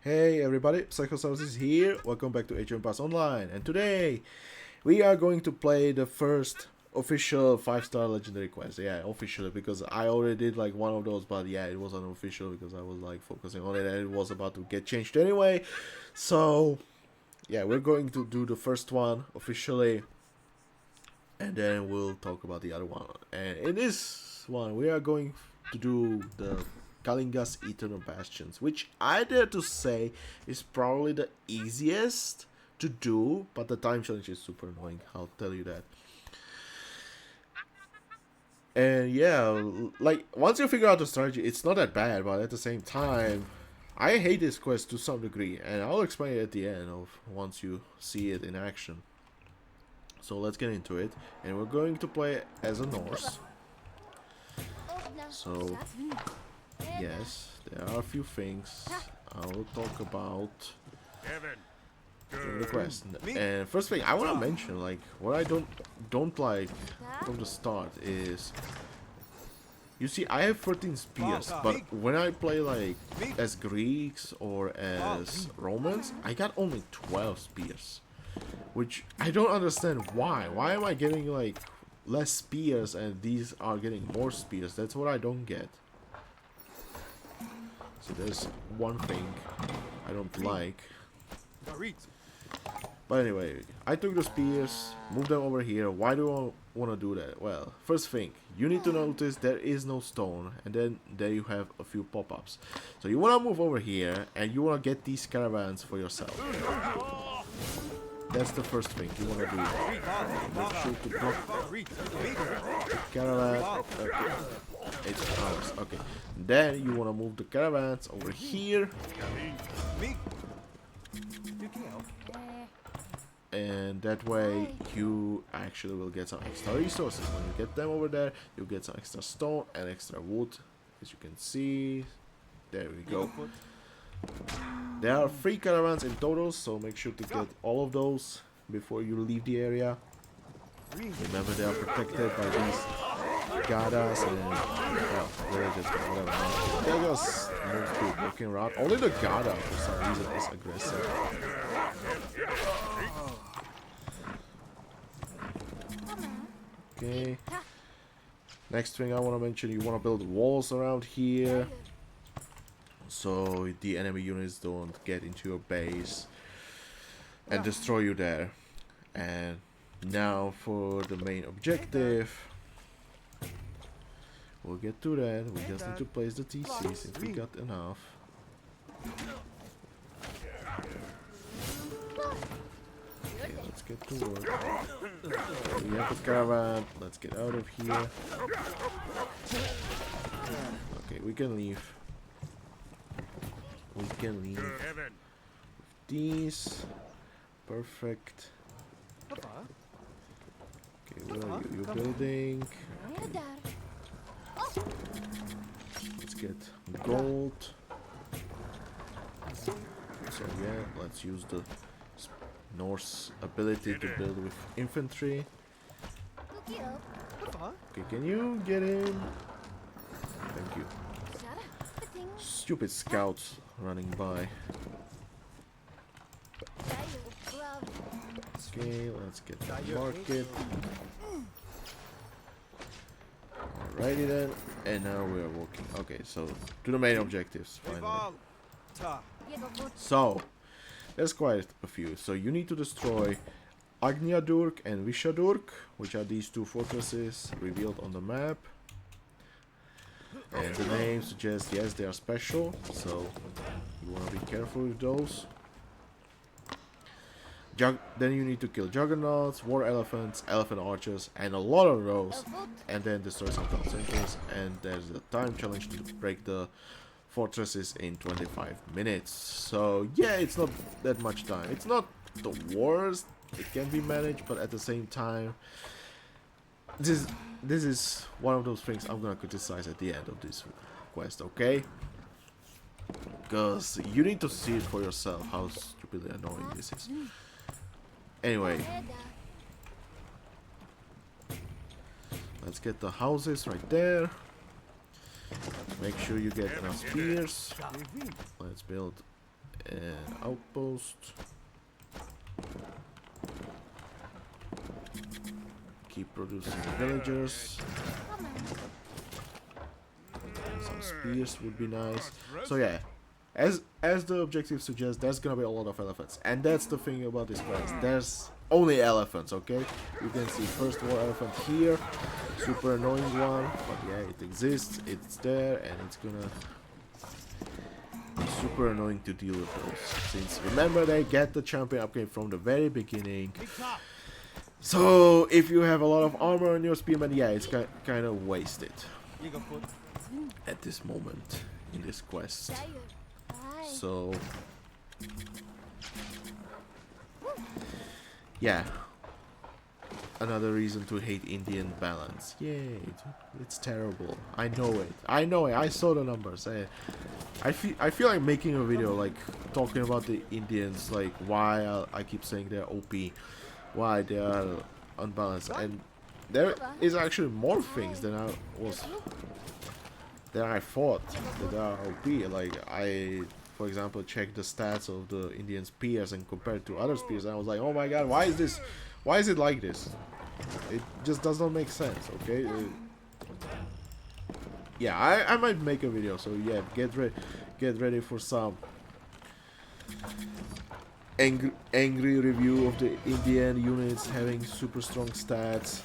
Hey everybody, Psychosaurus is here. Welcome back to Age of Empires Online. And today we are going to play the first official 5-star legendary quest. Yeah, officially, because I already did like one of those, but yeah, it wasn't official because I was like focusing on it and it was about to get changed anyway. So yeah, we're going to do the first one officially and then we'll talk about the other one. And in this one we are going to do the Kalinga's Eternal Bastions, which I dare to say is probably the easiest to do, but the time challenge is super annoying, I'll tell you that. And yeah, like, once you figure out the strategy, it's not that bad, but at the same time, I hate this quest to some degree, and I'll explain it at the end of once you see it in action. So let's get into it, and we're going to play as a Norse. So yes, there are a few things I will talk about in the quest. And first thing I want to mention, like, what I don't like from the start is, you see, I have 13 spears, but when I play like as Greeks or as Romans, I got only 12 spears, which I don't understand why. Why am I getting like less spears and these are getting more spears? That's what I don't get. So there's one thing I don't like. But anyway, I took the spears, moved them over here. Why do I want to do that? Well, first thing, you need to notice there is no stone, and then there you have a few pop-ups. So you want to move over here, and you want to get these caravans for yourself. That's the first thing you want to do. Make sure to block the caravan. Okay. It's ours. Okay. Then you want to move the caravans over here. And that way you actually will get some extra resources. When you get them over there, you get some extra stone and extra wood. As you can see, there we go. There are 3 caravans in total, so make sure to get all of those before you leave the area. Remember, they are protected by these gadas and, well, villages, whatever. They just move to walking around. Only the gada for some reason is aggressive. Okay. Next thing I want to mention, you want to build walls around here, so the enemy units don't get into your base and destroy you there. And now for the main objective. We'll get to that. We just need to place the TC since we got enough. Okay, let's get to work. We have the caravan. Let's get out of here. Okay, we can leave. We can leave with these. Perfect. Okay, where are you? You're building. Let's get gold. So yeah, let's use the Norse ability to build with infantry. Okay, can you get in? Thank you. Stupid scouts running by. Okay, let's get the market. Alrighty then, and now we are working. Okay, so to the main objectives finally. So there's quite a few. So you need to destroy Agniadurk and Vishadurk, which are these 2 fortresses revealed on the map. And the name suggests, yes, they are special, so you want to be careful with those. Then you need to kill juggernauts, war elephants, elephant archers, and a lot of those, and then destroy some town centers. And there's a time challenge to break the fortresses in 25 minutes. So yeah, it's not that much time. It's not the worst. It can be managed, but at the same time, this is one of those things I'm gonna criticize at the end of this quest, okay? Because you need to see it for yourself how stupidly annoying this is. Anyway, let's get the houses right there. Make sure you get enough spears. Let's build And outpost. Keep producing villagers. Some spears would be nice. So yeah, as the objective suggests, there's gonna be a lot of elephants, and that's the thing about this quest. There's only elephants, okay? You can see first war elephant here, super annoying one, but yeah, it exists, it's there, and it's gonna be super annoying to deal with those. Since remember, they get the champion upgrade from the very beginning. So if you have a lot of armor on your spearman, yeah, it's kind of wasted at this moment in this quest. So yeah, another reason to hate Indian balance. Yay, it's terrible. I know it. I saw the numbers. I feel like making a video like talking about the Indians, like why I keep saying they're OP, why they are unbalanced, and there is actually more things than I thought that are OP. Like for example, checked the stats of the Indian spears and compared to other spears, and I was like, oh my god, why is it like this? It just does not make sense, okay? Yeah, I might make a video, so yeah, get ready for some angry review of the Indian units having super strong stats.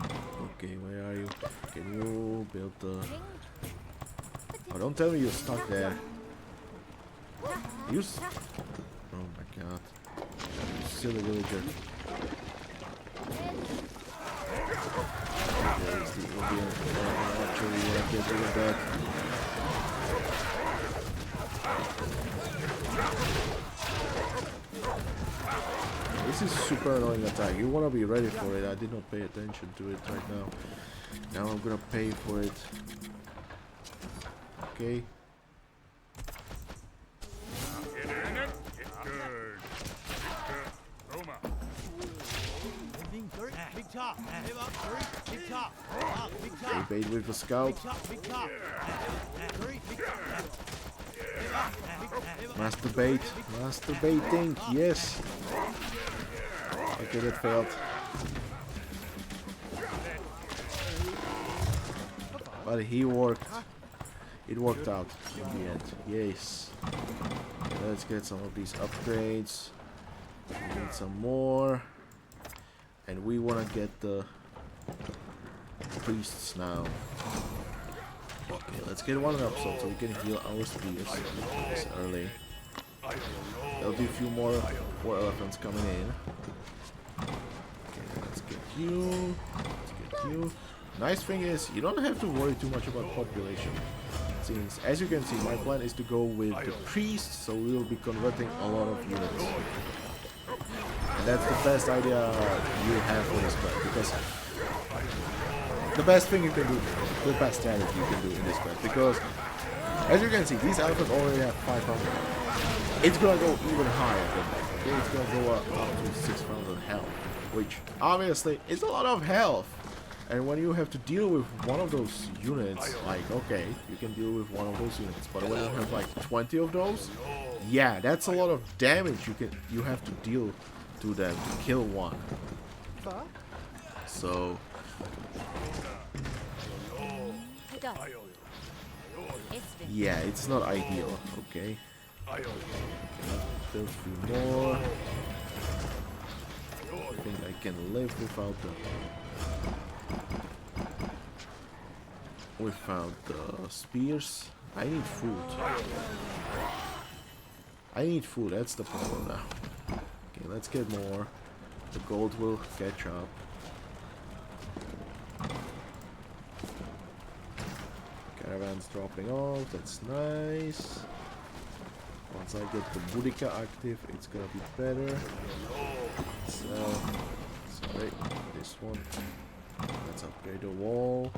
Okay, where are you? Can you build the... Oh, don't tell me you're stuck there. You oh my god. You silly villager. There's the Indian archery. You want to get rid of that. This is super annoying attack. You want to be ready for it. I did not pay attention to it right now. Now I'm gonna pay for it. Okay. Okay, bait with the scout. Masturbating, yes. Okay, that failed. But he worked. It worked out in the end. Yes. Let's get some of these upgrades. We need some more. And we want to get the priests now. Okay, let's get one up so we can heal our spears this early. There'll be a few more elephants coming in. Okay, let's get you. Let's get you. Nice thing is, you don't have to worry too much about population. Since, as you can see, my plan is to go with the priests, so we will be converting a lot of units. And that's the best idea you have for this quest, because the best thing you can do, the best strategy you can do in this quest, because as you can see, these elephants already have 500. It's gonna go even higher than that. Okay, it's gonna go up to 6,000 health, which obviously is a lot of health. And when you have to deal with one of those units, like, okay, you can deal with one of those units, but when you have like 20 of those, yeah, that's a lot of damage you have to deal to them to kill one. So yeah, it's not ideal, okay? Build a few more. I think I can live without the spears. I need food. That's the problem now. Okay, let's get more. The gold will catch up. Caravans dropping off, that's nice. Once I get the Boudica active, it's gonna be better. So, sorry, this one. Let's upgrade the wall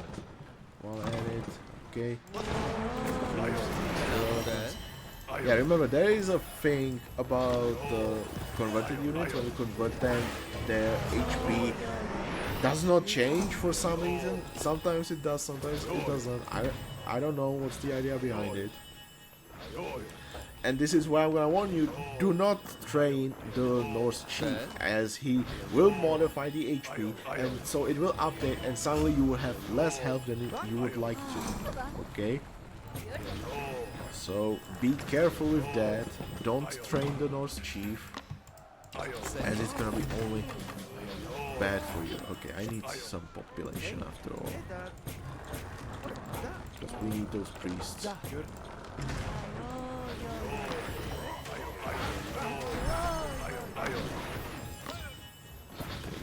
while at it. Okay. Yeah, remember, there is a thing about the converted units. When you convert them, their HP does not change for some reason. Sometimes it does, sometimes it doesn't. I don't know what's the idea behind it. And this is why I'm gonna warn you, do not train the Norse chief, as he will modify the HP, and so it will update, and suddenly you will have less health than you would like to. Okay? So be careful with that. Don't train the Norse chief, and it's gonna be only bad for you. Okay, I need some population after all, because we need those priests. Okay,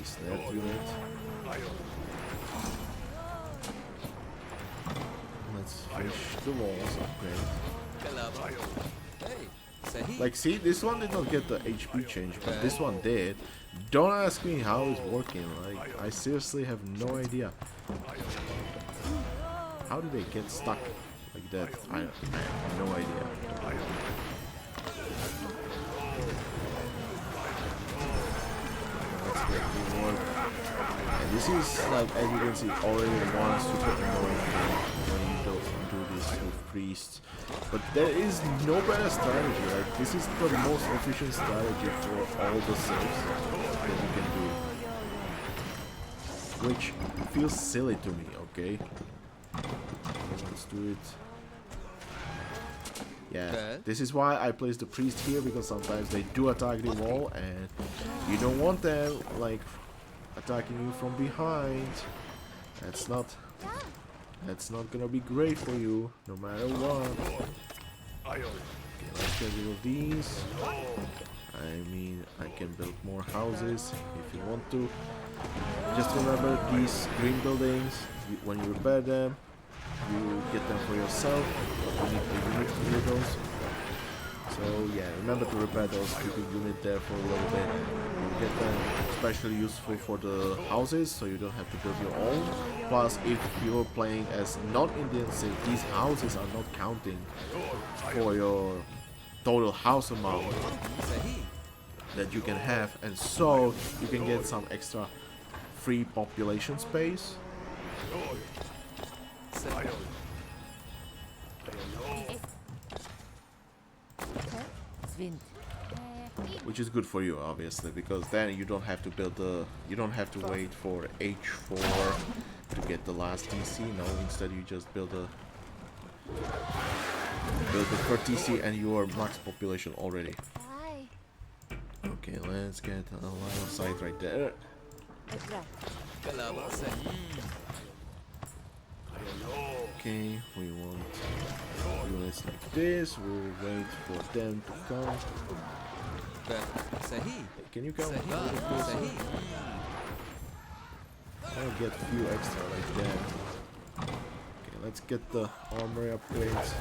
snap unit. Let's fish the walls, upgrade. Like, see, this one did not get the HP change, but this one did. Don't ask me how it's working, like, I seriously have no idea. How do they get stuck like that? I have no idea. Let's get the work. And this is, like, as you can see, already one super annoying thing when you don't do this with priests. But there is no better strategy. Like, this is the most efficient strategy for all the saves that you can do. Which feels silly to me, okay? Let's do it. Yeah, this is why I place the priest here, because sometimes they do attack the wall and you don't want them, like, attacking you from behind. That's not gonna be great for you, no matter what. Okay, let's get rid of these. I mean, I can build more houses if you want to. Just remember these green buildings, when you repair them, you get them for yourself. You need the unit to do those. So yeah, remember to repair those, keep the unit there for a little bit. You get them especially useful for the houses, so you don't have to build your own. Plus, if you're playing as non-Indians, these houses are not counting for your total house amount that you can have, and so you can get some extra free population space. Which is good for you, obviously, because then you don't have to wait for H4 to get the last TC. No, instead you just build the first TC and you are max population already. Okay, let's get a line of sight right there. Okay, we want units like this. We'll wait for them to come. Can you come? I'll get a few extra like that. Okay, let's get the armory upgrades.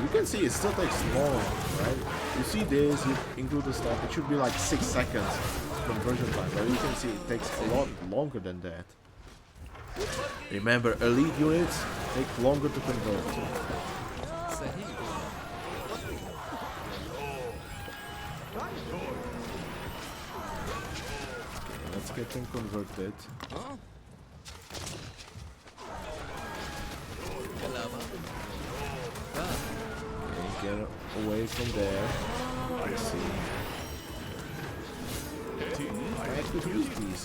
You can see it still takes long, right? You see this, you include the stuff, it should be like 6 seconds conversion time, but you can see it takes a lot longer than that. Remember, elite units take longer to convert. Okay, let's get them converted. Okay, get away from there. Let's see. I could use these.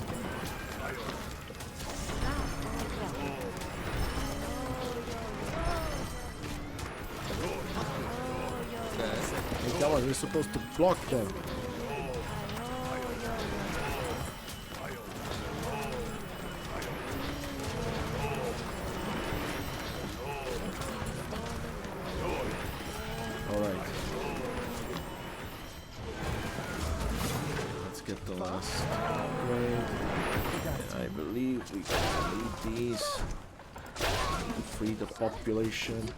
Hey, come on, you're supposed to block them. Alright. Let's get the last upgrade. And I believe we can need these to free the population.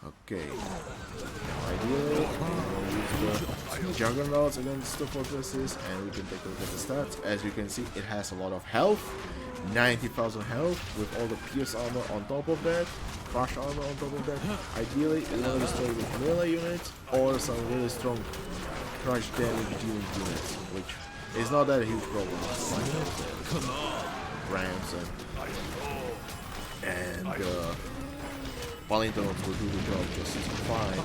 Okay. Ideally, we'll use the juggernauts against the fortresses, and we can take a look at the stats. As you can see, it has a lot of health, 90,000 health with all the pierce armor on top of that, crush armor on top of that. Ideally, you want to destroy with melee units or some really strong crush damage dealing units, which is not that a huge problem. Like Rams and Palinterons will do the job just fine.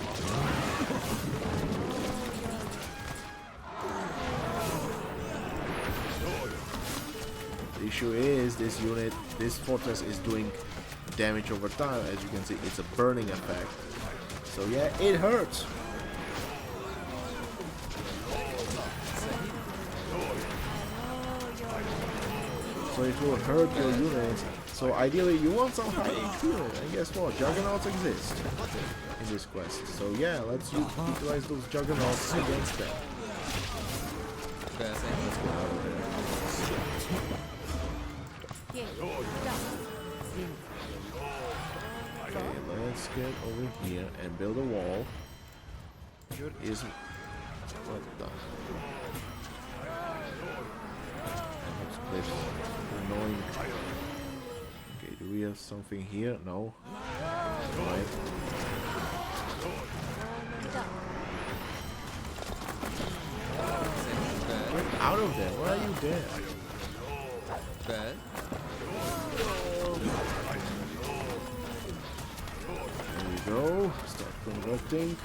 The issue is this fortress is doing damage over time. As you can see, it's a burning effect. So yeah, it hurts. So it will hurt your units. So ideally you want some high HP units. And guess what? Juggernauts exist in this quest. So yeah, let's utilize those Juggernauts against them. Let's get out of there. Okay, let's get over here and build a wall. Is what the annoying. Okay, do we have something here? No. Right. Get out of there! Why are you there? Bad. There we go. Start converting.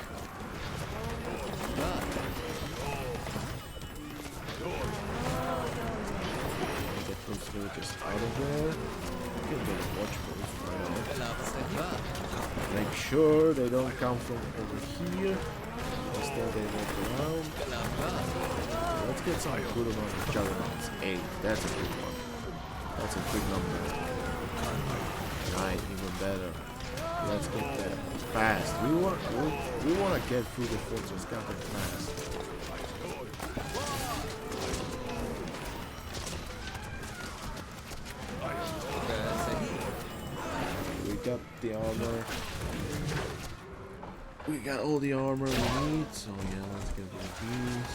Get those villagers out of there. Get those watch posts right out. Make sure they don't come from over here. Instead they walk around. Let's get some good amount of juggernauts. 8. That's a good one. That's a big number. 9, even better. Let's get there fast. We want to get through the fortress campaign fast. We got the armor. We got all the armor we need. So yeah, let's get rid of these.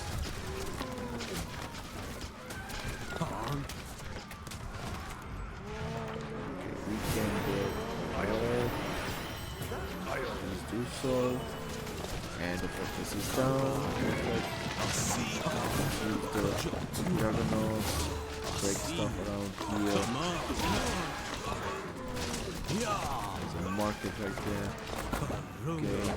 Do so, and the fortress is down. Use the juggernauts, break stuff around here. There's a market right there. Okay.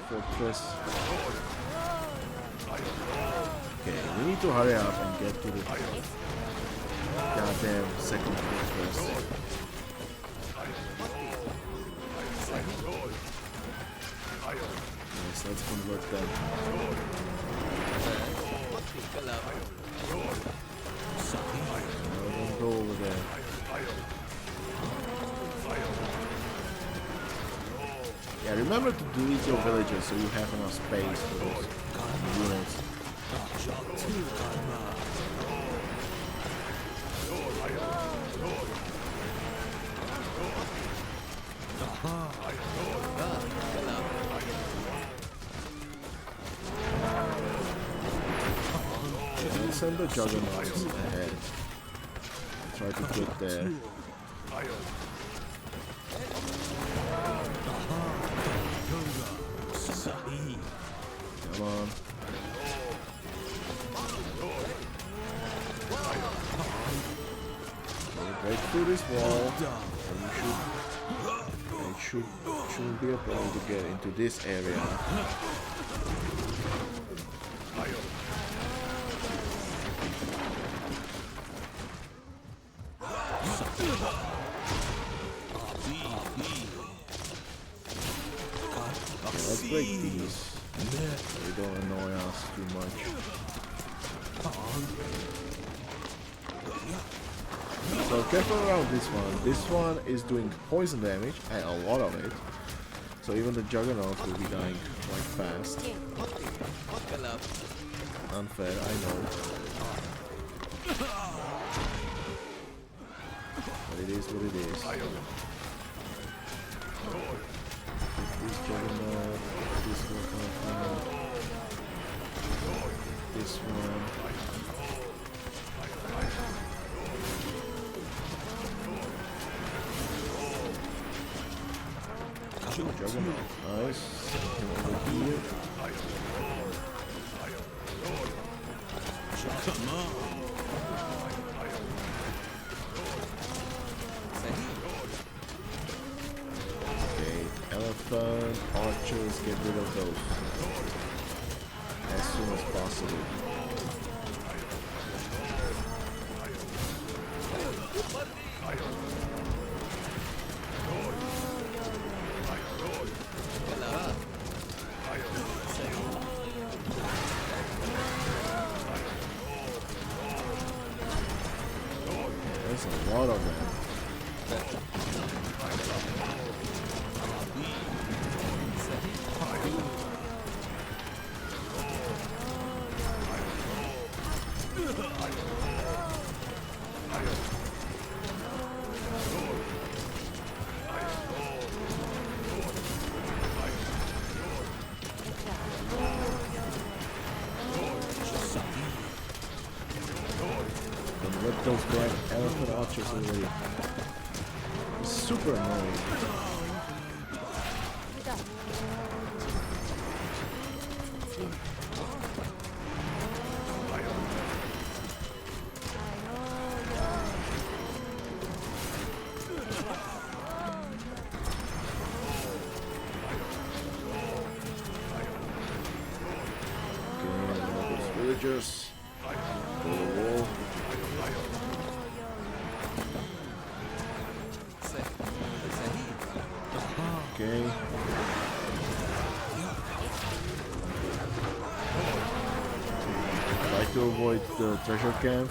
Fortress. Okay, we need to hurry up and get to the goddamn second fortress. Yes, let's convert them. No, don't go over there. Yeah, remember to delete your villages so you have enough space for those units. Yeah, let's send the juggernauts ahead. Try to get there. Come on. Break through this wall, and you shouldn't be a problem to get into this area. Okay, let's break these. They don't annoy us too much. So careful around this one. This one is doing poison damage, and a lot of it. So even the Juggernauts will be dying quite fast. Unfair, I know. But it is what it is. This Juggernaut, this one, this one. Juggernaut, nice. Over here. Okay, elephant, archers, get rid of those as soon as possible. There's a lot of them. Let those black elephant archers already. It's super annoying. Okay, those villagers. Go to the wall. Okay. Try to avoid the treasure camp.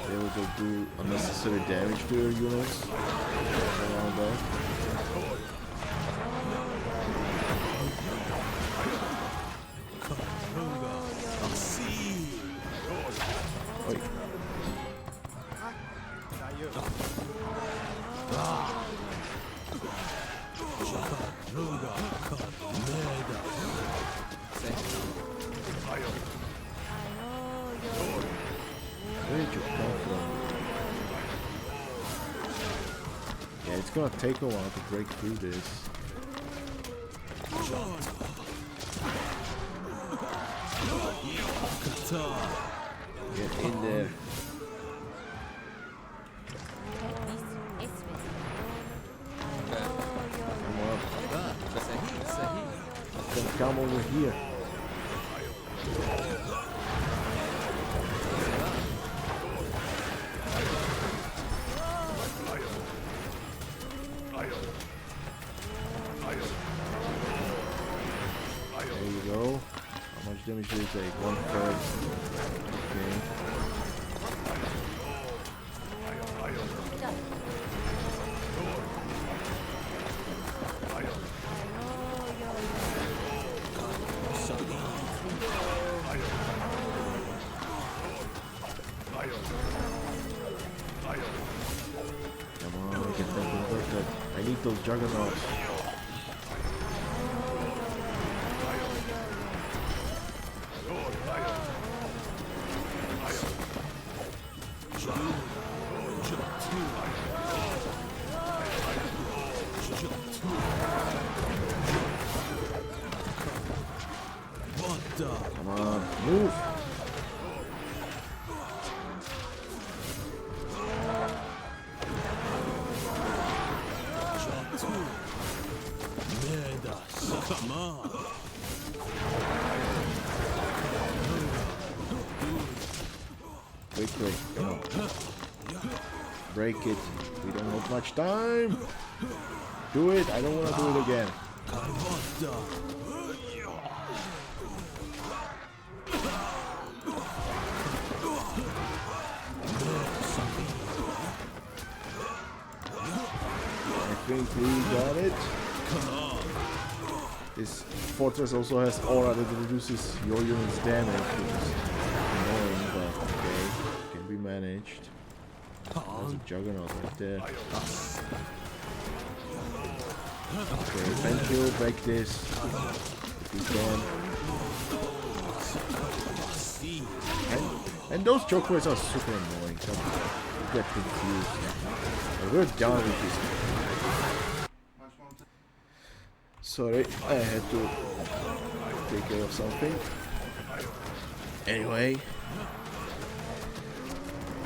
They will do unnecessary damage to your units around that. Wait. Where did you come from? Yeah, it's gonna take a while to break through this. Get in there. Come on. Then come over here. There you go. How much damage did it take? 1/3. Okay. Come on, get that converted. I need those juggernauts. Come on, move! Come on! Quickly, come on. Break it. We don't have much time. Do it. I don't want to do it again. think we got it. This fortress also has aura that reduces your unit's damage, which is annoying, but okay, can be managed. There's a juggernaut right there. Okay, thank you, break this if you can. And those chokepoints are super annoying. You get confused. But we're done with this. Sorry, I had to take care of something. Anyway.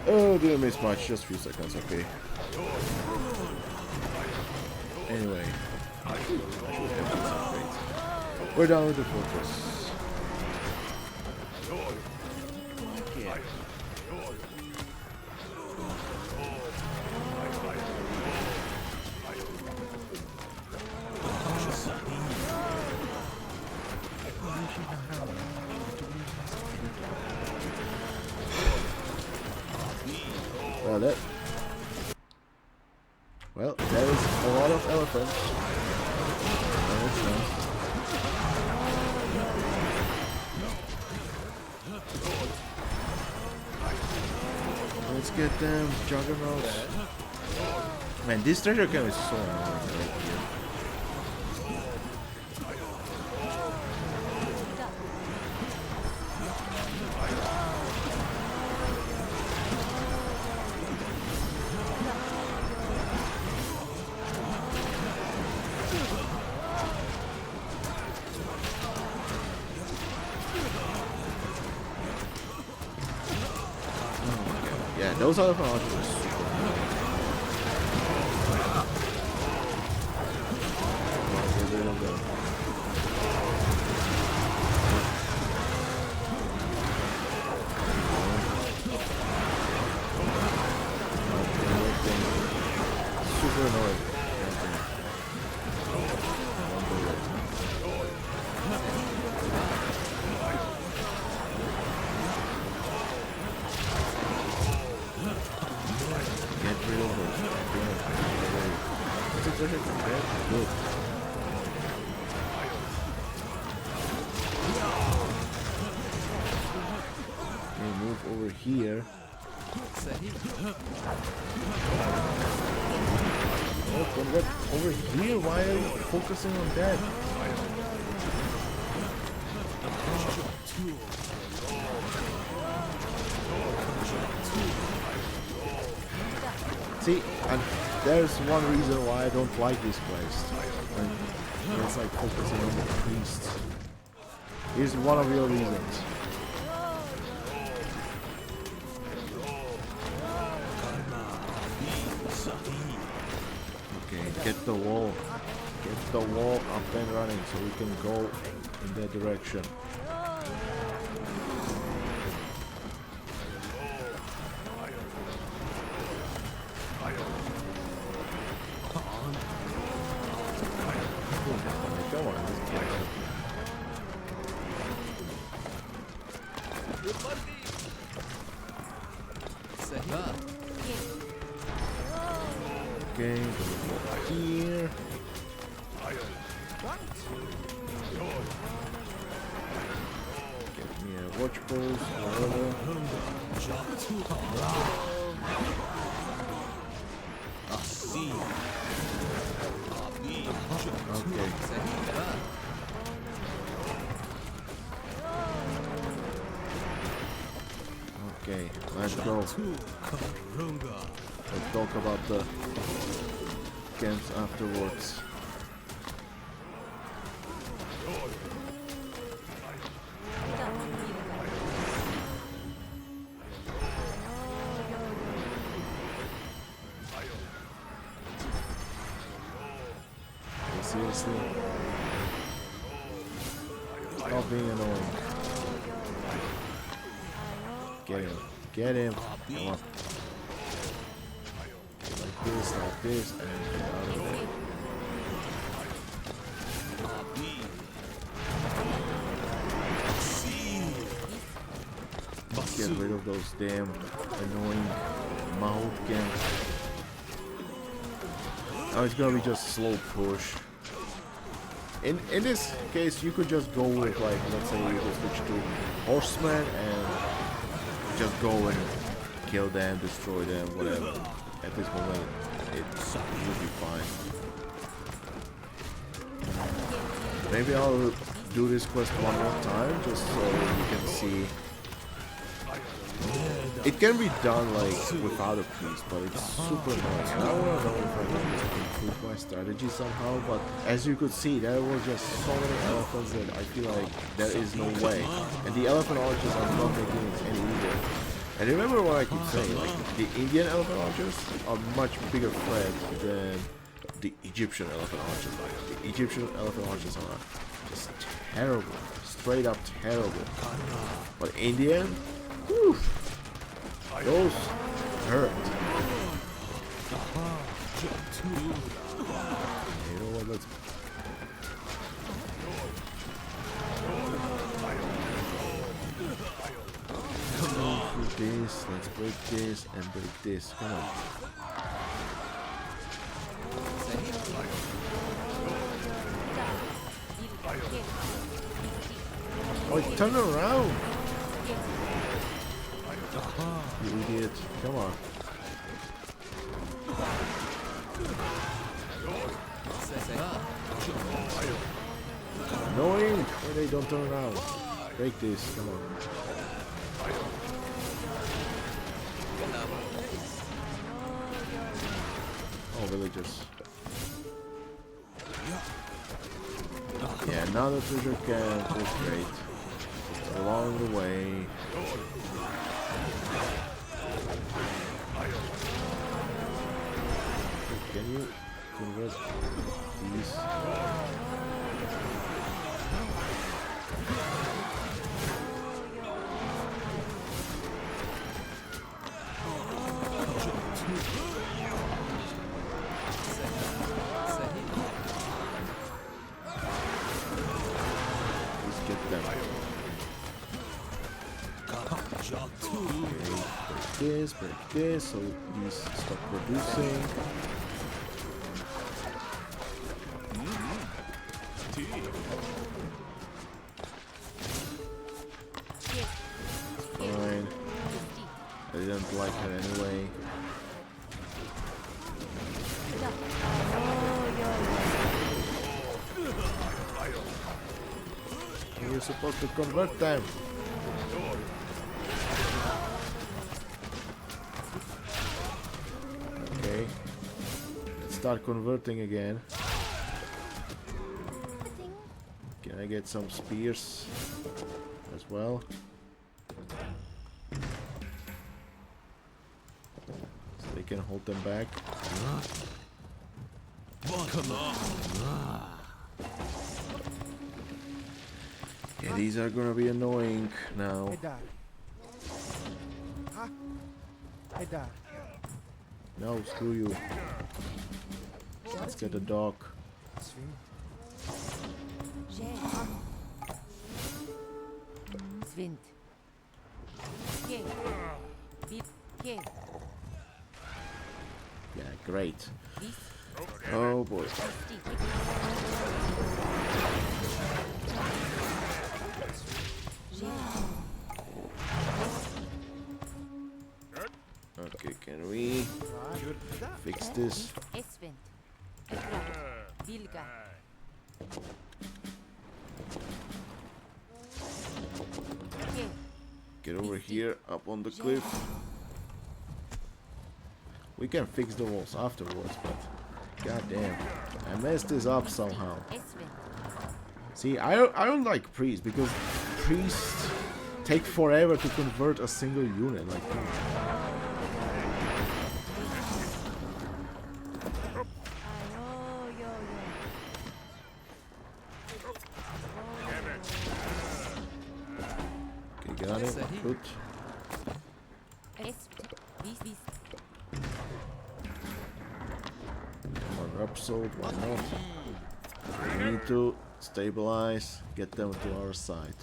Oh, didn't miss much, just a few seconds, okay. Anyway. I should have this upgrade. We're done with the fortress. Okay. Well, there is a lot of elephants. Let's get them juggernauts. Man, this treasure camp is so annoying right here. Yeah, those other ones are super annoying. Get rid of them. Super annoying. Good. Okay, move over here. Oh, don't get over here. Why are you focusing on that? See, and there's one reason why I don't like this place. And it's like focusing on the priests. Here's one of your reasons. Okay, get the wall. Get the wall up and running so we can go in that direction. Okay, go here. Get me a watch post, whatever. Okay. Okay, let's go. Let's talk about the camps afterwards. Seriously? Stop being annoying. Get him. Get him. Come on. Like this, and get out of there. Let's get rid of those damn annoying Mahou camps. Oh, it's gonna be just slow push. In this case, you could just go with, like, let's say you could switch to horsemen and just go and kill them, destroy them, whatever. At this moment, it will be fine. Maybe I'll do this quest one more time, just so you can see. It can be done like without a priest, but it's super nice. I don't know if I can just improve my strategy somehow, but as you could see, there were just so many elephants that I feel like there is no way. And the elephant archers are not making it any easier. And remember what I keep saying, like the Indian elephant archers are much bigger threat than the Egyptian elephant archers. Like the Egyptian elephant archers are just terrible, straight up terrible. But Indian, whew, those hurt. You know what? Let's. Do this. Let's break this and break this. Come on. Oh, turn around! You idiot. Come on. Annoying! Why they don't turn around? Break this, come on. Oh, villagers. Yeah, now the treasure camp is great. Just along the way. Can you convert these? Let's get them. Okay, break this, so these stop producing. Fine. I didn't like her anyway. You're supposed to convert them. Okay. Let's start converting again. Can I get some spears as well? So they can hold them back. Yeah, these are gonna be annoying now. No, screw you. Let's get a dog. Yeah, great. Oh boy. Okay, can we fix this? Get over here, up on the cliff. We can fix the walls afterwards, but goddamn, I messed this up somehow. See, I don't like priests because priests take forever to convert a single unit. Like, okay, got it. Good. Rhapsody, why not? We need to stabilize, get them to our side.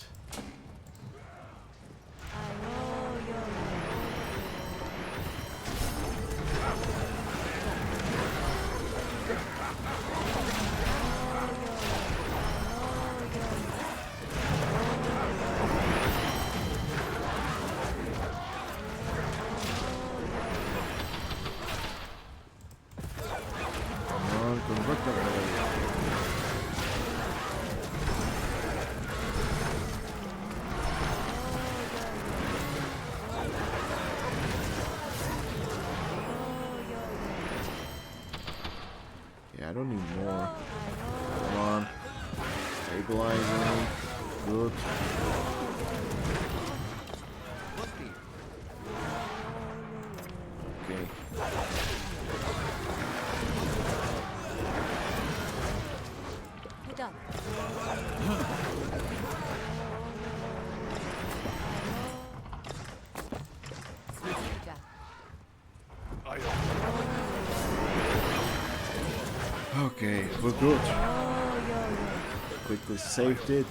don't need more. Come on. Stabilizing. Good. Okay. Okay, we're good. Quickly saved it.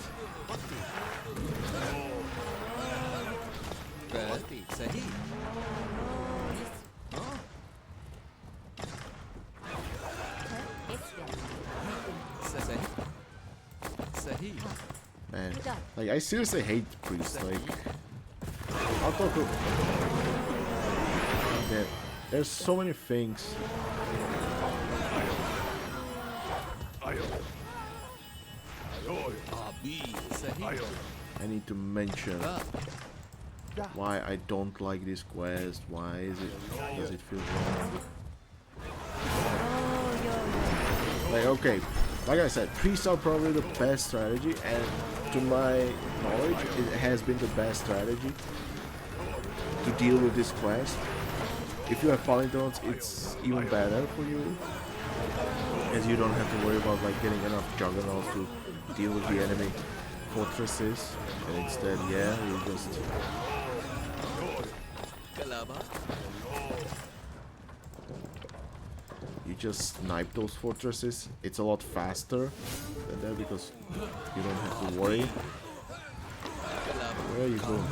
Man, like I seriously hate priests. Like, I'll talk to. There's so many things. I need to mention why I don't like this quest. Why is it? Does it feel wrong? Like, okay, like I said, priests are probably the best strategy, and to my knowledge, it has been the best strategy to deal with this quest. If you have Palindrones, it's even better for you, as you don't have to worry about like getting enough juggernauts to deal with the enemy fortresses, and instead, yeah, you just snipe those fortresses. It's a lot faster than that because you don't have to worry. Where are you going?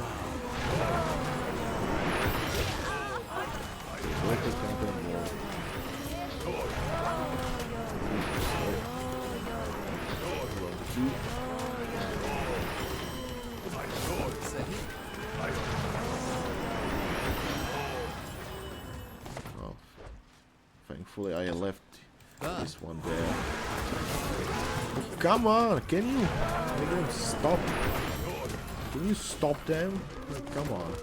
Oh, thankfully I left this one there. Come on, can you stop? Can you stop them? Come on.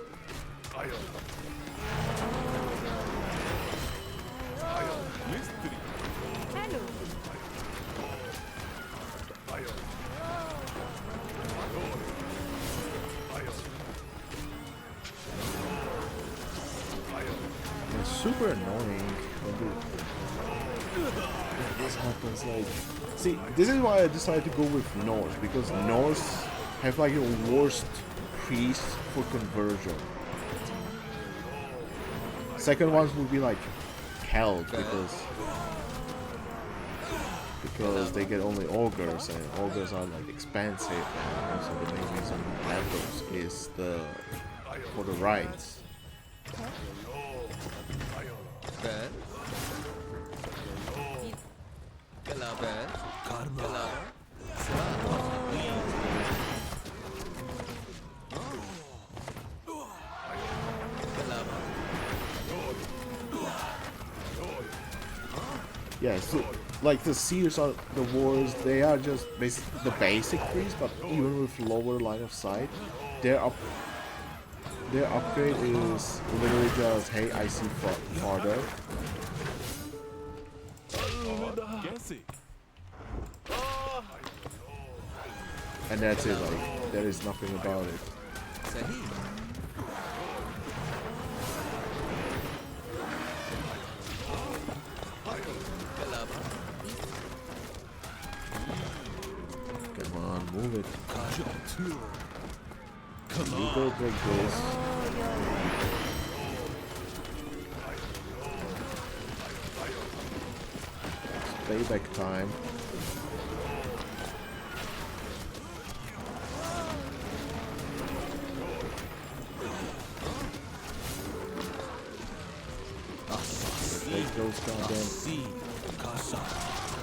It's super annoying when this happens. Like, see, this is why I decided to go with Norse, because Norse have like the worst priests for conversion. Second ones would be like Celt, because they get only ogres, and ogres are like expensive, and also the main reason we have those is for the rights. Yeah, so like the seers are the wars, they are just the basic priests, but even with lower line of sight, their upgrade is literally just, hey, I see farther. And that's it, like, there is nothing about it. Come on, move it. You go break this. It's payback time. Take those goddamn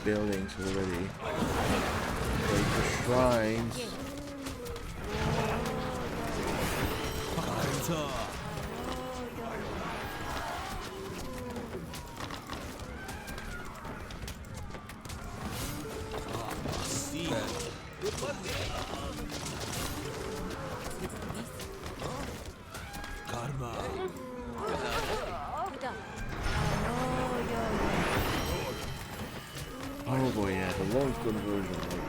buildings already. Break the shrines. The long conversion, like.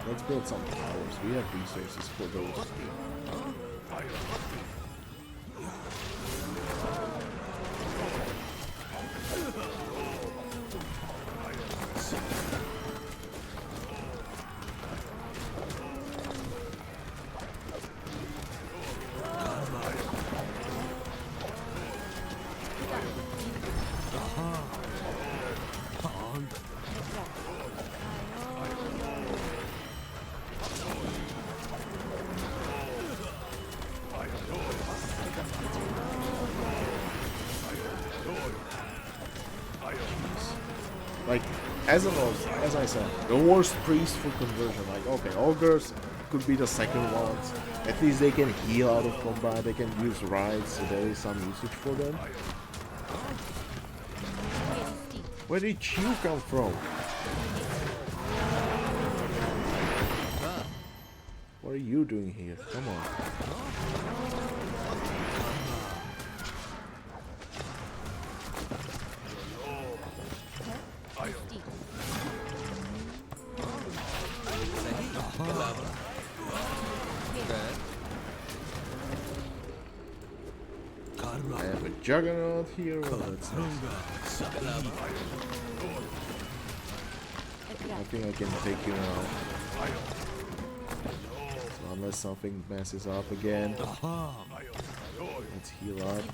Let's build some towers. We have resources for those. Like, as I said, the worst priest for conversion. Like, okay, ogres could be the second ones. At least they can heal out of combat. They can use rides, so there is some usage for them. Where did you come from? What are you doing here? Come on. I have a juggernaut here. Well, that's nice. I think I can take you now. So unless something messes up again, let's heal up.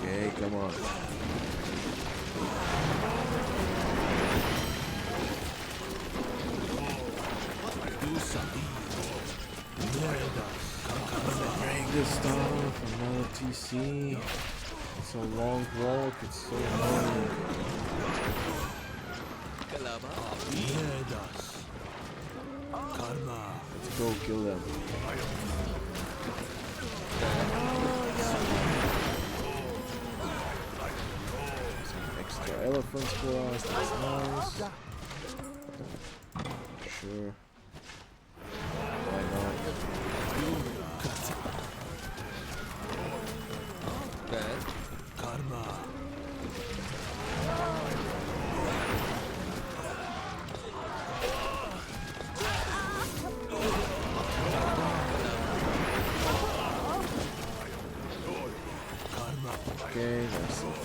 Okay, come on. Break this down for another TC. It's a long walk, it's so annoying. Let's go kill them. Some extra elephants for us, that's nice. Sure. Why not? Okay, that's it.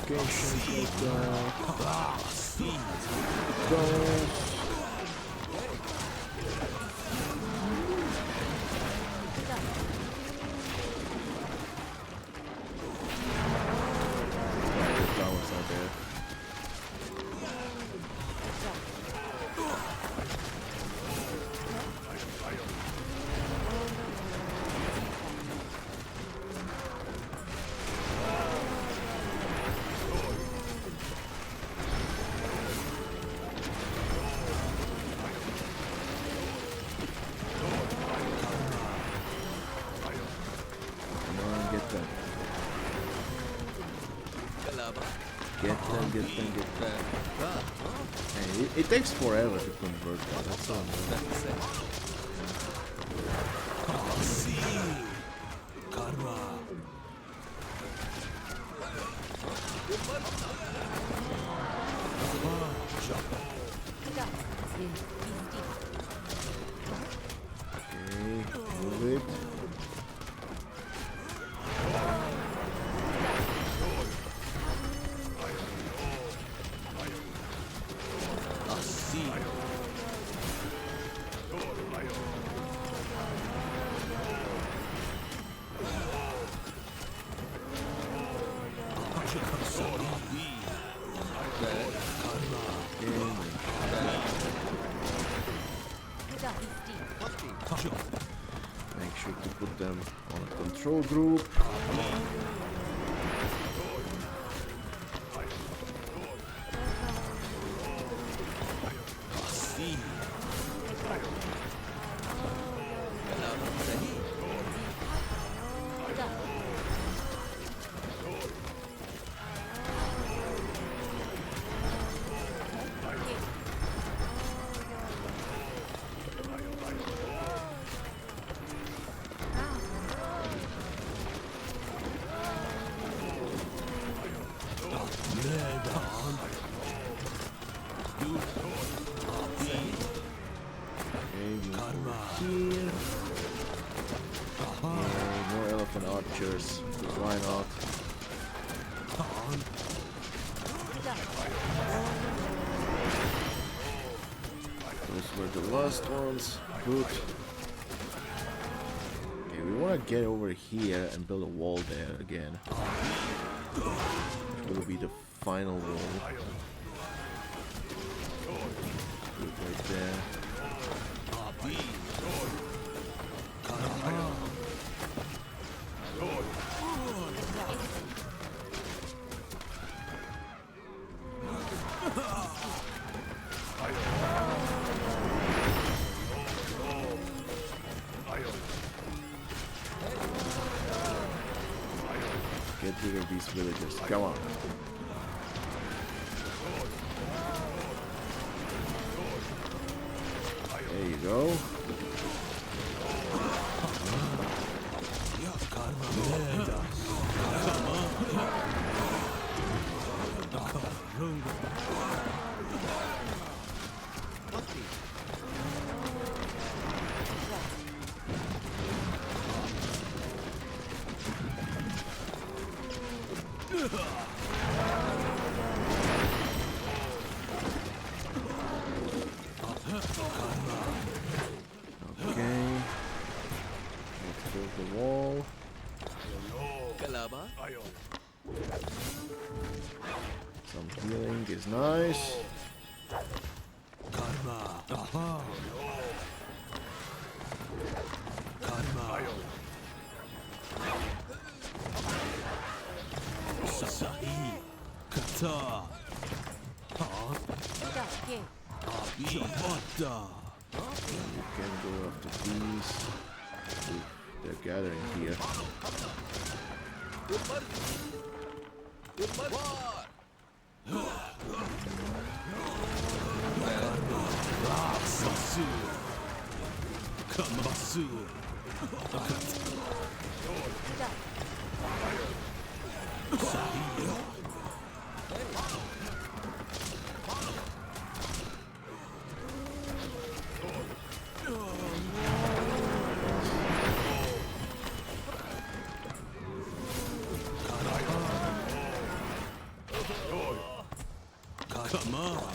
Location like that. Go. Get them. Hey, it takes forever to convert one, that's so annoying. Okay, move it. Make sure to put them on a control group. here. More elephant archers. Why not? Those were the last ones. Good. Okay, we want to get over here and build a wall there again. It will be the final wall. Good right there. Get rid of these villagers. Come on. There you go. Some healing is nice. Karma. Aha. Karma. Sahi. Kata. Ha. Jabata. You can go after these. They're gathering here. Come on.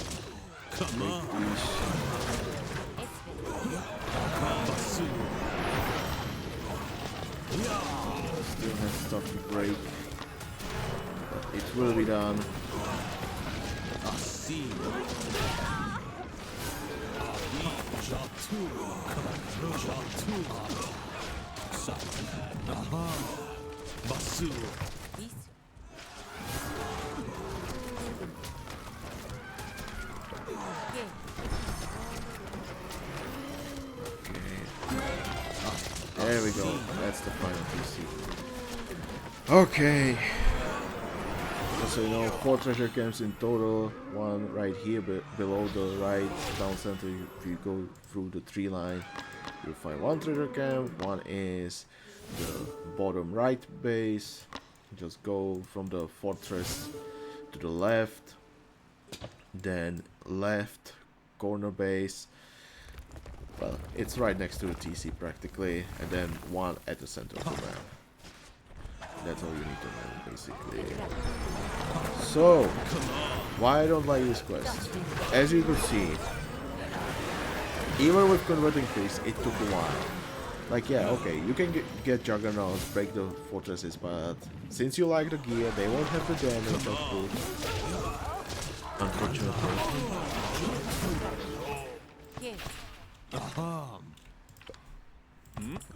Come on. Still has stuff to break. But it will be done. I see. Basu. There we go. That's the final PC. Okay. So you know, 4 treasure camps in total. One right here, below the right down center. If you go through the tree line, you'll find 1 treasure camp. One is the bottom right base. Just go from the fortress to the left, then left corner base. Well, it's right next to the TC practically, and then one at the center of the map. That's all you need to know, basically. So, why I don't like this quest? As you could see, even with converting priest, it took a while. Like, yeah, okay, you can get juggernauts, break the fortresses, but since you like the gear, they won't have the damage output. Unfortunately.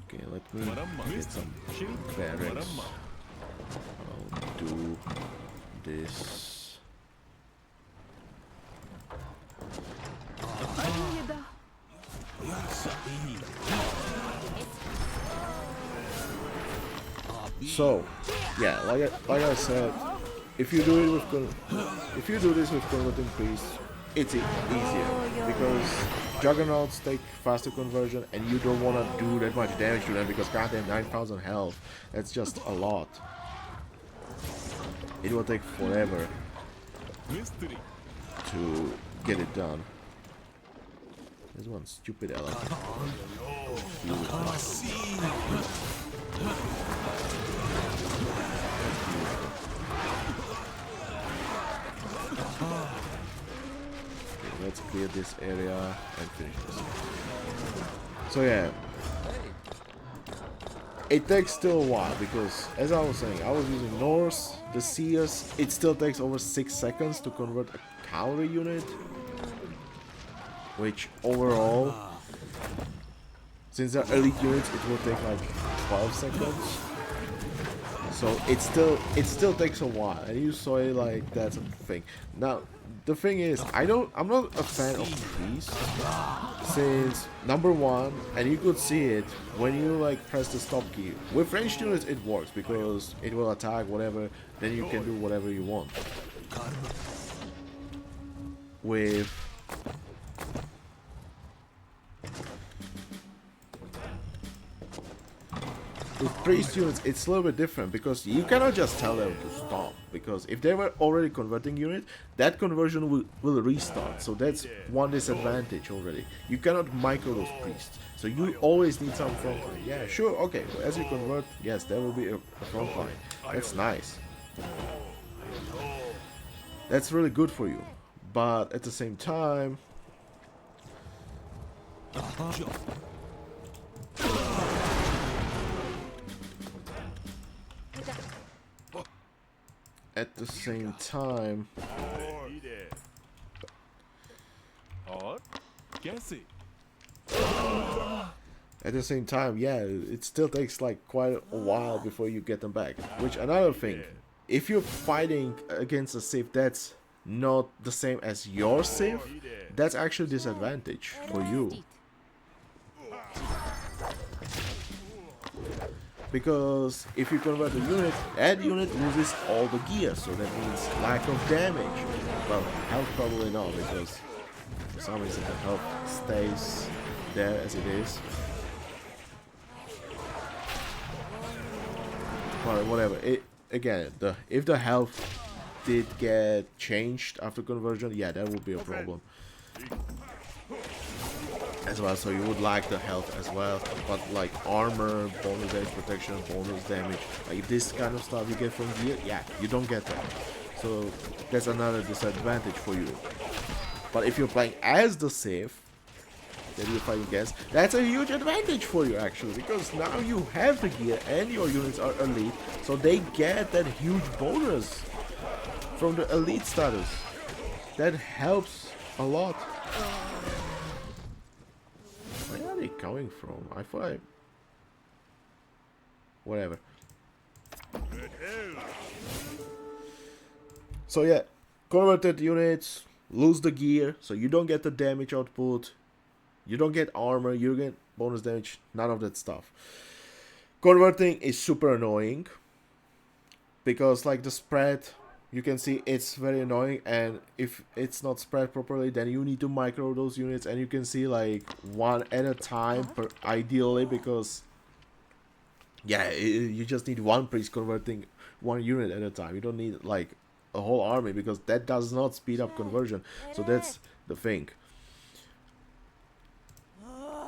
Okay, let me get some barracks. I'll do this. So, yeah, like I said, if you do this with converting priest, it's easier because juggernauts take faster conversion, and you don't want to do that much damage to them because goddamn 9,000 health, that's just a lot. It will take forever to get it done. There's one stupid elephant. Okay, let's clear this area and finish this. So yeah, it takes still a while because, as I was saying, I was using Norse, the Seers. It still takes over 6 seconds to convert a cavalry unit, which overall, since they're elite units, it will take like 12 seconds. So it still takes a while, and you saw it like that's a thing. Now the thing is, I'm not a fan of priests, since number one, and you could see it when you like press the stop key. With ranged units it works because it will attack whatever, then you can do whatever you want. With priest units, it's a little bit different because you cannot just tell them to stop, because if they were already converting unit, that conversion will restart, so that's one disadvantage already. You cannot micro those priests, so you always need some front line. Yeah, sure, okay, as you convert, yes, there will be a front line. That's nice. That's really good for you, but at the same time... At the same time, yeah, it still takes like quite a while before you get them back. Which, another thing, if you're fighting against a civ that's not the same as your civ, that's actually a disadvantage for you. Because if you convert a unit, that unit loses all the gear, so that means lack of damage. Well, health probably not, because for some reason the health stays there as it is. But whatever. Again, if the health did get changed after conversion, yeah, that would be a problem as well, so you would like the health as well, but like armor, bonus damage protection, bonus damage, like this kind of stuff you get from gear, yeah, you don't get that. So that's another disadvantage for you. But if you're playing as the civ that you're fighting against, that's a huge advantage for you actually, because now you have the gear and your units are elite, so they get that huge bonus from the elite status. That helps a lot. Where are they coming from? I thought whatever. So yeah, converted units lose the gear, so you don't get the damage output, you don't get armor, you get bonus damage, none of that stuff. Converting is super annoying because like the spread, you can see it's very annoying, and if it's not spread properly, then you need to micro those units, and you can see like one at a time per ideally, because yeah, you just need one priest converting one unit at a time. You don't need like a whole army, because that does not speed up conversion. So that's the thing.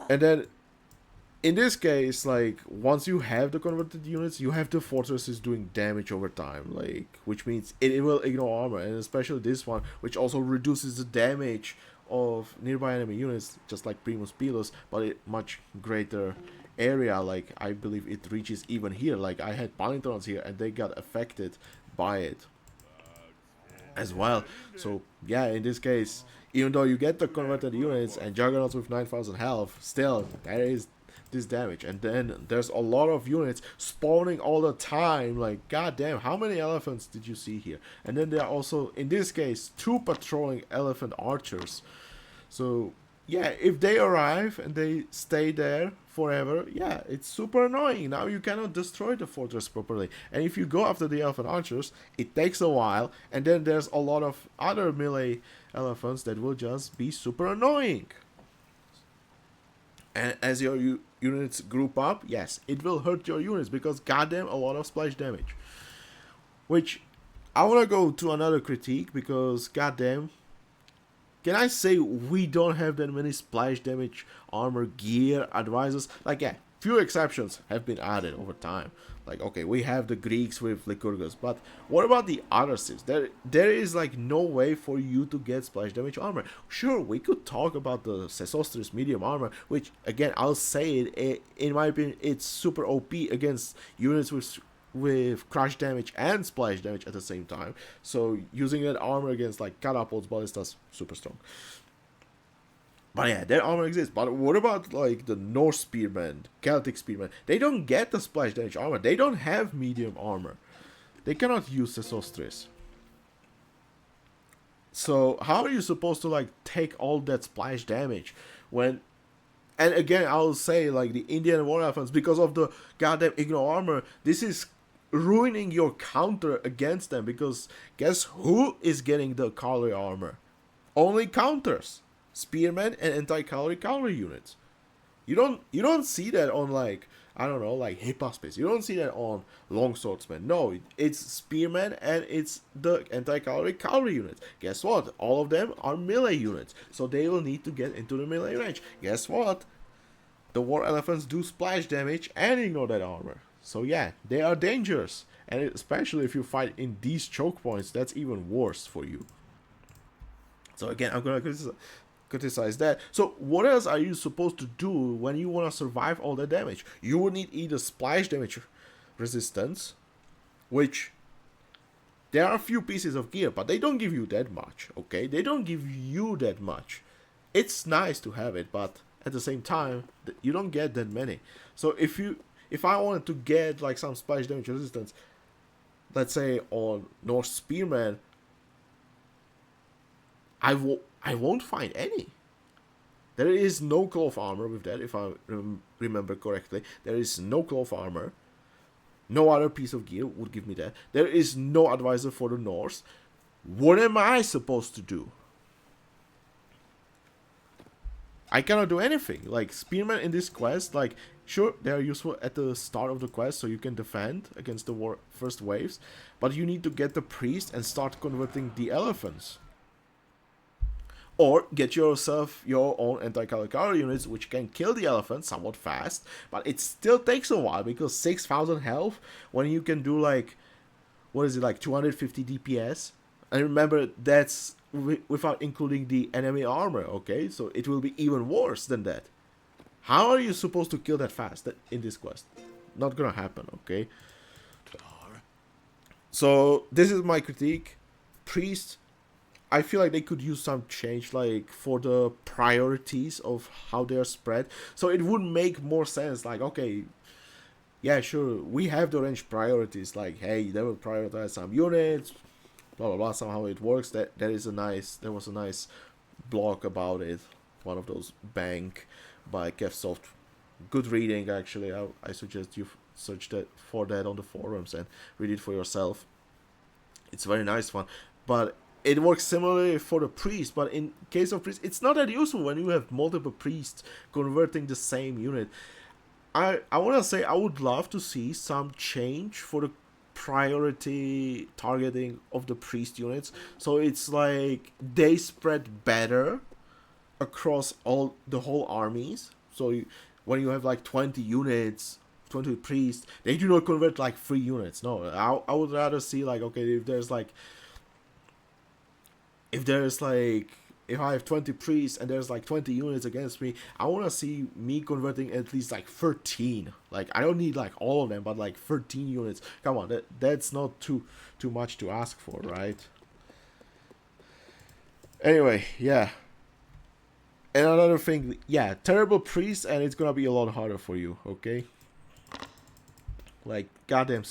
And then in this case, like once you have the converted units, you have the fortresses doing damage over time, like which means it will ignore armor, and especially this one, which also reduces the damage of nearby enemy units, just like Primus Pilus, but it much greater area. Like I believe it reaches even here. Like I had Palintrons here and they got affected by it as well. So yeah, in this case, even though you get the converted units and Juggernauts with 9,000 health, still there is this damage. And then there's a lot of units spawning all the time, like goddamn, how many elephants did you see here? And then there are also, in this case, 2 patrolling elephant archers. So yeah, if they arrive and they stay there forever, yeah, it's super annoying. Now you cannot destroy the fortress properly, and if you go after the elephant archers, it takes a while, and then there's a lot of other melee elephants that will just be super annoying. And as your units group up, yes, it will hurt your units, because goddamn, a lot of splash damage. Which, I want to go to another critique, because goddamn, can I say we don't have that many splash damage armor gear advisors? Like, yeah, few exceptions have been added over time. Like, okay, we have the Greeks with Lycurgus, but what about the other cities? There is like no way for you to get splash damage armor. Sure, we could talk about the Sesostris medium armor, which again, I'll say it, in my opinion, it's super OP against units with crush damage and splash damage at the same time. So using that armor against like catapults, ballistas, super strong. But yeah, that armor exists. But what about like the Norse spearmen, Celtic spearmen? They don't get the splash damage armor. They don't have medium armor. They cannot use Sesostris. So how are you supposed to like take all that splash damage when? And again, I'll say like the Indian war elephants, because of the goddamn ignore armor, this is ruining your counter against them. Because guess who is getting the cavalry armor? Only counters. Spearmen and anti-cavalry cavalry units. You don't see that on like, I don't know, like Hippospis. You don't see that on longswordsmen. No, it's spearmen and it's the anti-cavalry cavalry units. Guess what? All of them are melee units, so they will need to get into the melee range. Guess what? The war elephants do splash damage and ignore that armor. So yeah, they are dangerous, and especially if you fight in these choke points, that's even worse for you. So again, I'm gonna criticize that. So what else are you supposed to do when you want to survive all that damage? You would need either splash damage resistance, which there are a few pieces of gear, but they don't give you that much, okay? They don't give you that much. It's nice to have it, but at the same time, you don't get that many. So if I wanted to get like some splash damage resistance, let's say on Norse Spearman, I won't find any. There is no cloth armor with that, if I remember correctly. There is no cloth armor. No other piece of gear would give me that. There is no advisor for the Norse. What am I supposed to do? I cannot do anything. Like, spearmen in this quest, like, sure, they are useful at the start of the quest so you can defend against the first waves, but you need to get the priest and start converting the elephants. Or get yourself your own anti-cavalry units, which can kill the elephant somewhat fast, but it still takes a while, because 6,000 health, when you can do like, what is it, like 250 DPS? And remember, that's without including the enemy armor, okay? So it will be even worse than that. How are you supposed to kill that fast in this quest? Not gonna happen, okay? So this is my critique. Priest, I feel like they could use some change, like, for the priorities of how they are spread. So it would make more sense, like, okay, yeah, sure, we have the range priorities, like, hey, they will prioritize some units, blah, blah, blah, somehow it works. There was a nice blog about it, one of those bank by Kevsoft. Good reading, actually. I suggest you search for that on the forums and read it for yourself. It's a very nice one, but it works similarly for the priest, but in case of priest, it's not that useful when you have multiple priests converting the same unit. I want to say I would love to see some change for the priority targeting of the priest units, so it's like they spread better across the whole armies. So when you have like 20 units, 20 priests, they do not convert like 3 units. No, I would rather see like, okay, if I have 20 priests and there's like 20 units against me, I want to see me converting at least like 13. Like, I don't need like all of them, but like 13 units. Come on, that's not too much to ask for, right? Anyway, yeah. And another thing, yeah, terrible priest, and it's gonna be a lot harder for you, okay? Like, goddamn,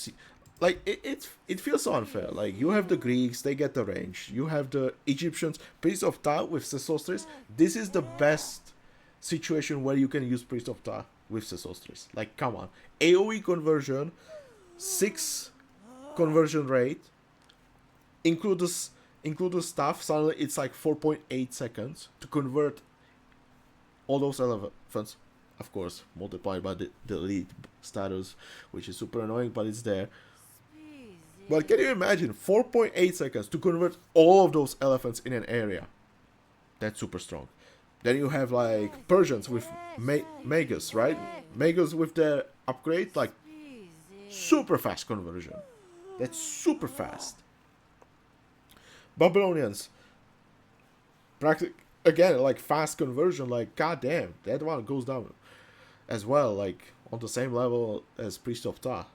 like, it feels so unfair. Like, you have the Greeks, they get the range. You have the Egyptians, Priest of Ta with Sesostris. This is the best situation where you can use Priest of Ta with Sesostris. Like, come on. AoE conversion, 6 conversion rate, include the stuff, suddenly it's like 4.8 seconds to convert all those elephants. Of course, multiplied by the elite status, which is super annoying, but it's there. But can you imagine 4.8 seconds to convert all of those elephants in an area? That's super strong. Then you have like Persians with Magus, right? Magus with the upgrade, like super fast conversion. That's super fast. Babylonians, again, like fast conversion, like goddamn, that one goes down as well, like on the same level as Priest of Ta.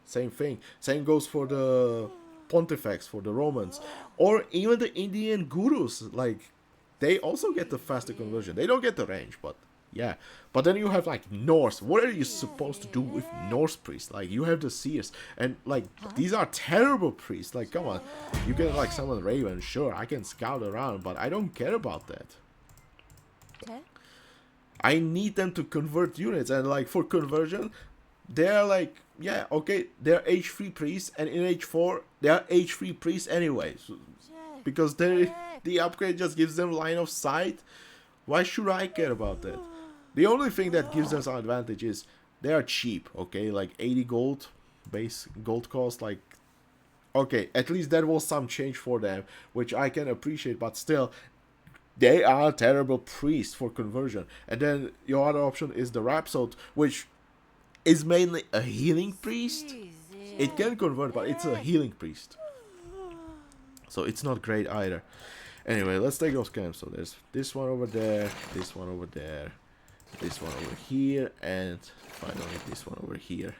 Same thing. Same goes for the Pontifex, for the Romans, or even the Indian gurus. Like they also get the faster conversion. They don't get the range, but yeah. But then you have like Norse. What are you supposed to do with Norse priests? Like you have the seers, and like these are terrible priests. Like come on, you can like summon Raven. Sure, I can scout around, but I don't care about that. I need them to convert units, and like for conversion, they're like, yeah, okay, they're H3 priests, and in H4 they are H3 priests anyway, so, because the upgrade just gives them line of sight. Why should I care about that? The only thing that gives them some advantage is they are cheap, okay, like 80 gold base gold cost, like okay, at least that was some change for them, which I can appreciate, but still they are terrible priests for conversion. And then your other option is the Rhapsode, which is mainly a healing priest. It can convert, but it's a healing priest, so it's not great either. Anyway, let's take those camps. So there's this one over there, this one over there, this one over here, and finally this one over here.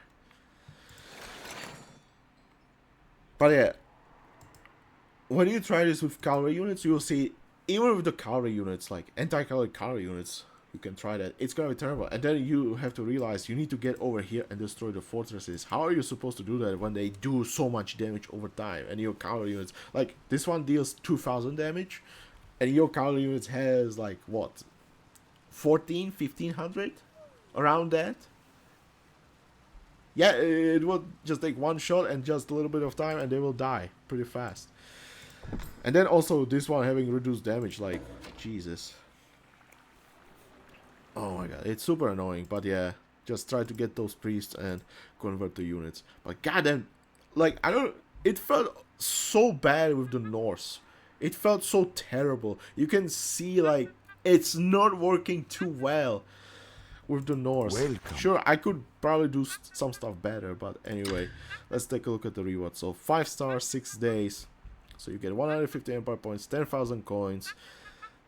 But yeah, when you try this with cavalry units, you'll see, even with the cavalry units, like anti-cavalry cavalry units, you can try that. It's gonna be terrible. And then you have to realize you need to get over here and destroy the fortresses. How are you supposed to do that when they do so much damage over time? And your cavalry units, like this one deals 2000 damage, and your cavalry units has like what, 1500 around that. Yeah, it will just take one shot and just a little bit of time, and they will die pretty fast. And then also this one having reduced damage, like Jesus. Oh my god, it's super annoying, but yeah, just try to get those priests and convert the units. But goddamn, like I don't, it felt so bad with the Norse. It felt so terrible. You can see like it's not working too well with the Norse. Welcome. Sure, I could probably do some stuff better, but anyway, let's take a look at the reward. So 5 stars, 6 days. So you get 150 empire points, 10,000 coins,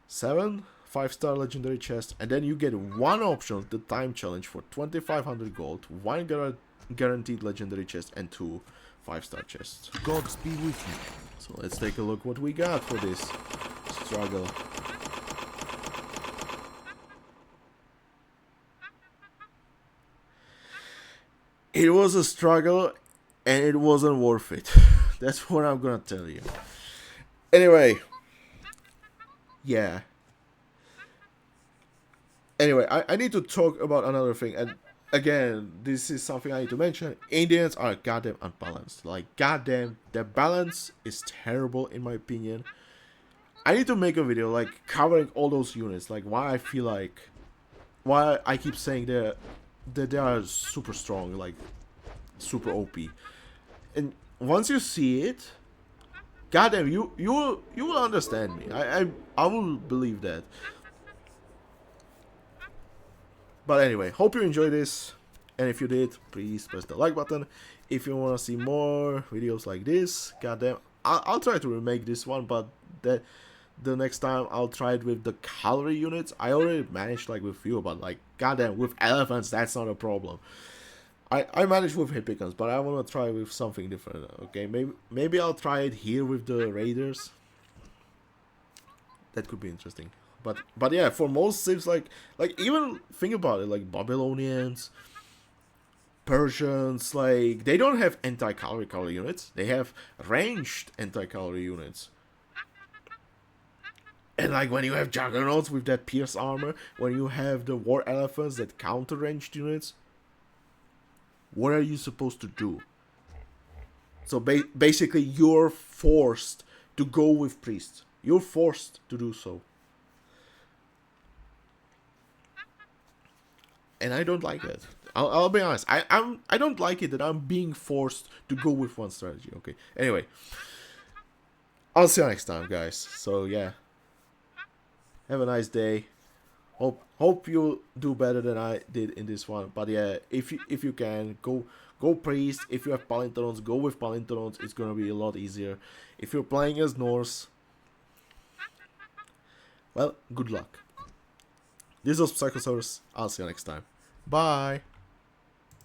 7 5-star legendary chest, and then you get one option, the time challenge, for 2500 gold, 1 guaranteed legendary chest, and 2 5-star chests. Gods be with you. So let's take a look what we got for this struggle. It was a struggle, and it wasn't worth it. That's what I'm gonna tell you. Anyway, yeah. Anyway, I need to talk about another thing, and again, this is something I need to mention. Indians are goddamn unbalanced. Like, goddamn, their balance is terrible in my opinion. I need to make a video, like, covering all those units, like, why I keep saying that they are super strong, like, super OP. And once you see it, goddamn, you will understand me. I will believe that. But anyway, hope you enjoyed this, and if you did, please press the like button. If you want to see more videos like this, goddamn, I'll try to remake this one, but the next time I'll try it with the cavalry units. I already managed like with few, but like goddamn, with elephants that's not a problem. I managed with hippicans, but I want to try with something different. Okay, maybe I'll try it here with the raiders. That could be interesting. But yeah, for most civs, like even think about it, like Babylonians, Persians, like they don't have anti-cavalry units. They have ranged anti-cavalry units. And like when you have juggernauts with that pierce armor, when you have the war elephants that counter ranged units, what are you supposed to do? So basically, you're forced to go with priests. You're forced to do so. And I don't like it. I'll be honest. I don't like it that I'm being forced to go with one strategy. Okay. Anyway, I'll see you next time, guys. So yeah, Have a nice day. Hope you do better than I did in this one. But yeah, if you can go priest. If you have Palinterons, go with Palinterons. It's gonna be a lot easier. If you're playing as Norse, well, good luck. This was Psychosaurus. I'll see you next time. Bye.